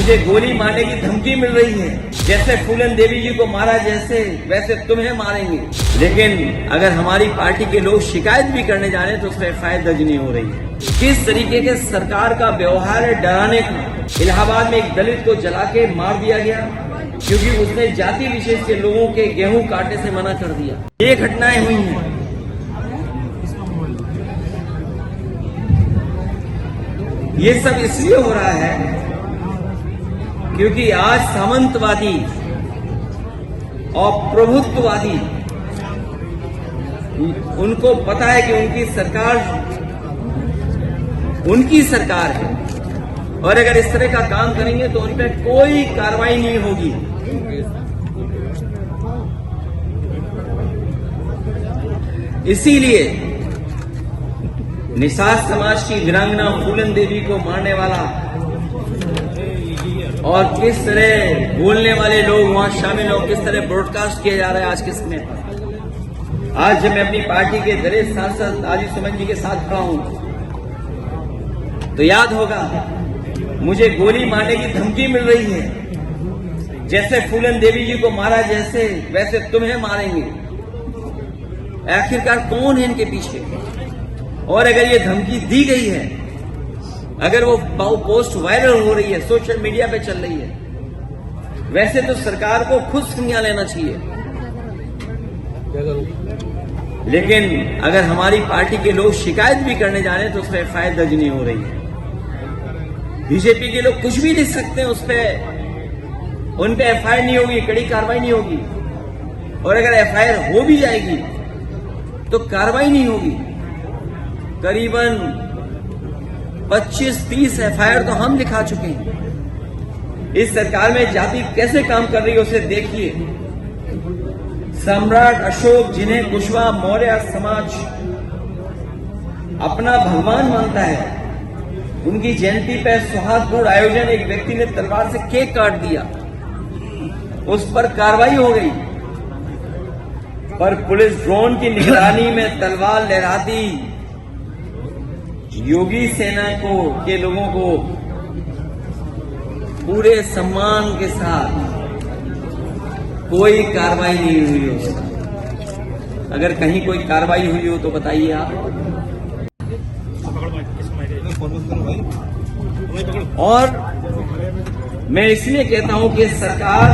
मुझे गोली मारने की धमकी मिल रही है। जैसे फूलन देवी जी को मारा वैसे तुम्हें मारेंगे। लेकिन अगर हमारी पार्टी के लोग शिकायत भी करने जा रहे हैं तो उस पर एफआईआर दर्ज नहीं हो रही है। किस तरीके के सरकार का व्यवहार है डराने का। इलाहाबाद में एक दलित को जला के मार दिया गया क्योंकि उसने जाति विशेष के लोगों के गेहूं काटने से मना कर दिया। ये घटनाएं हुई हैं। ये सब इसलिए हो रहा है क्योंकि आज सामंतवादी और प्रभुत्ववादी उनको पता है कि उनकी सरकार है और अगर इस तरह का काम करेंगे तो उन पर कोई कार्रवाई नहीं होगी। इसीलिए निषाद समाज की वीरांगना फूलन देवी को मारने वाला और किस तरह बोलने वाले लोग वहां शामिल हो, किस तरह ब्रॉडकास्ट किया जा रहा है आज के समय पर। आज जब मैं अपनी पार्टी के दलित सांसद आदित्य सुमन जी के साथ खड़ा हूं तो याद होगा मुझे गोली मारने की धमकी मिल रही है। जैसे फूलन देवी जी को मारा वैसे तुम्हें मारेंगे। आखिरकार कौन है इनके पीछे? और अगर ये धमकी दी गई है, अगर वो पोस्ट वायरल हो रही है, सोशल मीडिया पे चल रही है, वैसे तो सरकार को खुद संज्ञान लेना चाहिए। लेकिन अगर हमारी पार्टी के लोग शिकायत भी करने जा रहे हैं तो उस पर एफआईआर दर्ज नहीं हो रही है। बीजेपी के लोग कुछ भी लिख सकते हैं, उन पे एफआईआर नहीं होगी, कड़ी कार्रवाई नहीं होगी। और अगर एफआईआर हो भी जाएगी तो कार्रवाई नहीं होगी। करीबन 25-30 एफआईआर तो हम लिखा चुके हैं। इस सरकार में जाति कैसे काम कर रही है उसे देखिए। सम्राट अशोक, जिन्हें कुशवाहा मौर्य समाज अपना भगवान मानता है, उनकी जयंती पर सौहार्दपूर्ण आयोजन, एक व्यक्ति ने तलवार से केक काट दिया, उस पर कार्रवाई हो गई। पर पुलिस ड्रोन की निगरानी में तलवार लहराती योगी सेना के लोगों को पूरे सम्मान के साथ कोई कार्रवाई नहीं हुई हो। अगर कहीं कोई कार्रवाई हुई हो तो बताइए आप। और मैं इसलिए कहता हूं कि सरकार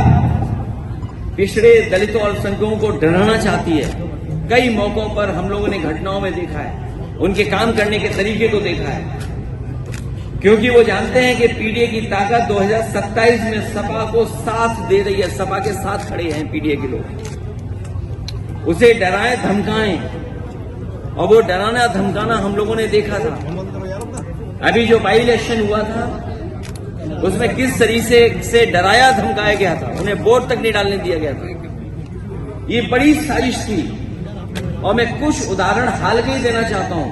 पिछड़े दलितों और अल्पसंख्यकों को डराना चाहती है। कई मौकों पर हम लोगों ने घटनाओं में देखा है, उनके काम करने के तरीके को देखा है, क्योंकि वो जानते हैं कि पीडीए की ताकत 2027 में सपा को साथ दे रही है। सपा के साथ खड़े हैं पीडीए के लोग। उसे डराएं धमकाएं, और वो डराना धमकाना हम लोगों ने देखा था। अभी जो बाई इलेक्शन हुआ था उसमें किस तरीके से डराया धमकाया गया था, उन्हें वोट तक नहीं डालने दिया गया था। ये बड़ी साजिश थी। और मैं कुछ उदाहरण हाल के ही देना चाहता हूं,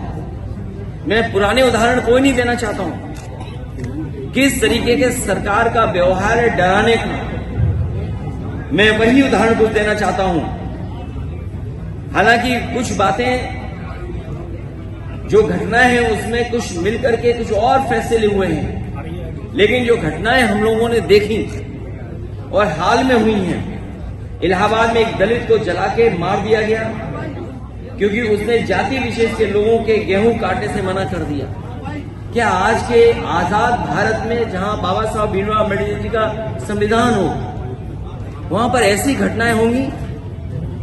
मैं पुराने उदाहरण कोई नहीं देना चाहता हूं। किस तरीके के सरकार का व्यवहार है डराने का, मैं वही उदाहरण कुछ देना चाहता हूं। हालांकि कुछ बातें जो घटनाएं हैं उसमें कुछ मिलकर के कुछ और फैसले हुए हैं, लेकिन जो घटनाएं हम लोगों ने देखी और हाल में हुई हैं, इलाहाबाद में एक दलित को जला के मार दिया गया क्योंकि उसने जाति विशेष के लोगों के गेहूं काटने से मना कर दिया। क्या आज के आजाद भारत में, जहां बाबा साहब भीमराव अम्बेडकर जी का संविधान हो, वहां पर ऐसी घटनाएं होंगी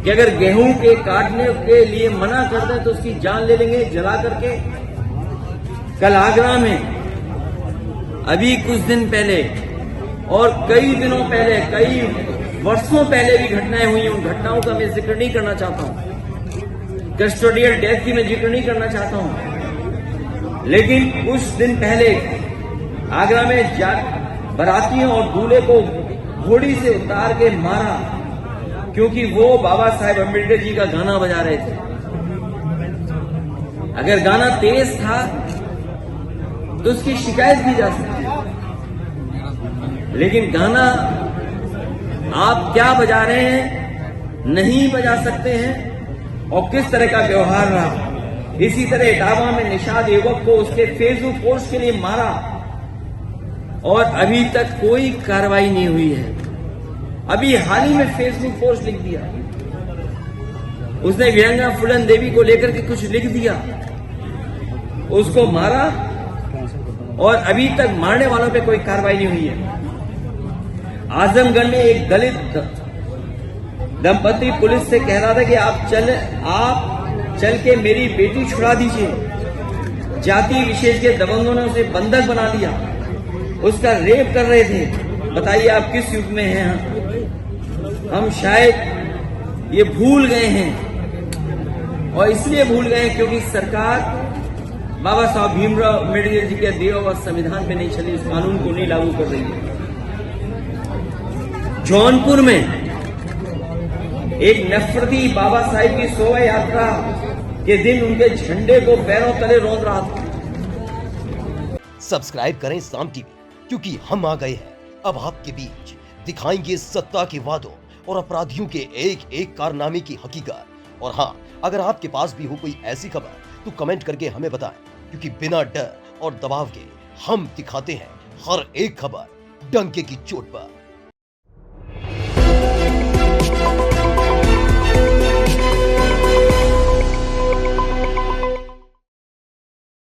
कि अगर गेहूं के काटने के लिए मना कर दें तो उसकी जान ले लेंगे जला करके? कल आगरा में, अभी कुछ दिन पहले और कई दिनों पहले, कई वर्षों पहले भी घटनाएं हुई। उन घटनाओं का मैं जिक्र नहीं करना चाहता हूं, कस्टोडियल डेथ की मैं जिक्र नहीं करना चाहता हूं। लेकिन कुछ दिन पहले आगरा में बारातियों और दूल्हे को घोड़ी से उतार के मारा क्योंकि वो बाबा साहेब अम्बेडकर जी का गाना बजा रहे थे। अगर गाना तेज था तो उसकी शिकायत की जा सकती है, लेकिन गाना आप क्या बजा रहे हैं नहीं बजा सकते हैं। और किस तरह का व्यवहार रहा। इसी तरह इटावा में निषाद युवक को उसके फेसबुक पोस्ट के लिए मारा और अभी तक कोई कार्रवाई नहीं हुई है। अभी हाल ही में फेसबुक पोस्ट लिख दिया, उसने विहंगा फूलन देवी को लेकर के कुछ लिख दिया, उसको मारा और अभी तक मारने वालों पे कोई कार्रवाई नहीं हुई है। आजमगढ़ में एक दलित दंपति पुलिस से कह रहा था कि आप चल के मेरी बेटी छुड़ा दीजिए। जाति विशेष के दबंगों ने उसे बंधक बना लिया, उसका रेप कर रहे थे। बताइए आप किस युग में हैं? हम शायद ये भूल गए हैं, और इसलिए भूल गए हैं क्योंकि सरकार बाबा साहब भीमराव अम्बेडकर जी के दिए हुए संविधान पे नहीं चली, उस कानून को नहीं लागू कर रही है। जौनपुर में एक नफरती बाबा साहिब की शोभा यात्रा के दिन उनके झंडे को पैरों तले रौंद रहा था। सब्सक्राइब करें साम टीवी, क्योंकि हम आ गए हैं अब आपके बीच। दिखाएंगे सत्ता के वादों और अपराधियों के एक एक कारनामे की हकीकत। और हाँ, अगर आपके पास भी हो कोई ऐसी खबर तो कमेंट करके हमें बताएं, क्योंकि बिना डर और दबाव के हम दिखाते हैं हर एक खबर डंके की चोट पर।